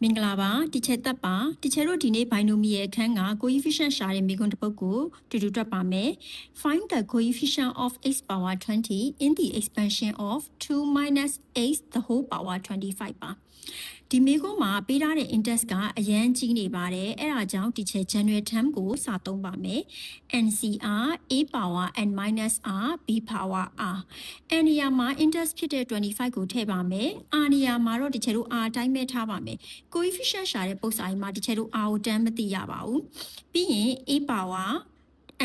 မင်္ဂလာပါတီချာတက်ပါတီချာတို့ဒီနေ့ binomial အခန်းက coefficient ရှာတဲ့မိကွန်းတစ်ပုဒ်ကိုတူတူတွက်ပါမယ် Find the coefficient of x power 20 in the expansion of 2 minus x the whole power 25 ပါဒီမိကွန်းမှာပေးထားတဲ့ index ကအရန်ကြီးနေပါတယ်အဲ့ဒါကြောင့်တီချာ general term ကိုစသုံးပါမယ် NCR a power n minus r b power r n နေရာမှာ index ဖြစ်တဲ့25ကိုထည့်ပါမယ် r နေရာမှာတော့တီချာတို့ r အတိုင်းပဲထားပါမယ် coefficient ရှာတဲ့ပုံစံမှာတီချာတို့ r ကိုတန်းမသိရပါဘူးပြီးရင် a power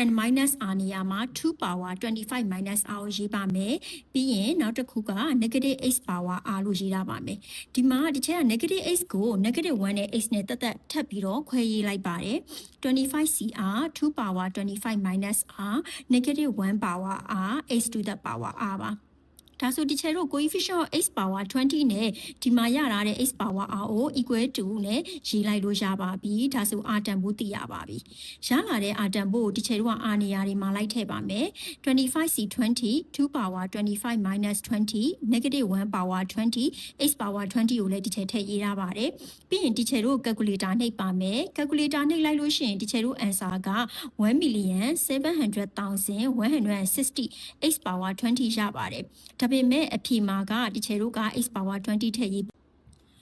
n minus r နေရာမှာ2 power 25 minus r ကိုရေးပါမယ်ပြီးရင်နောက်တစ်ခုက negative x power r လို့ရေးထားပါမယ်ဒီမှာဒီချက်က negative x ကို negative 1နဲ့ x နဲ့တက်ထပ်ပြီးတော့ခွဲရေးလိုက်ပါတယ် 25cr 2 power 25 minus r negative 1 power r x to the power r ပါဒါဆိုဒီချေတို့ coefficient of x power 20နဲ့ဒီမှာရထားတဲ့ x power r ကို equal to နဲ့ရေးလိုက်လို့ရပါပြီဒါဆို r တန်ဖိုးသိရပါပြီရလာတဲ့ r တန်ဖိုးကိုဒီချေတို့က r နေရာတွေမှာလိုက်ထည့်ပါမယ် 25c 20 2 power 25 minus 20 negative 1 power 20 x power 20ကိုလည်းဒီချေထည့်ရေးရပါတယ်ပြီးရင်ဒီချေတို့ calculator နှိပ်ပါမယ် calculator နှိပ်လိုက်လို့ရှိရင်ဒီချေတို့ answer က 1,700,160 x power 20ရပါတယ်ဒါပေမဲ့အဖြေမှာကဒီချေတို့က x power 20ထည့်ရေး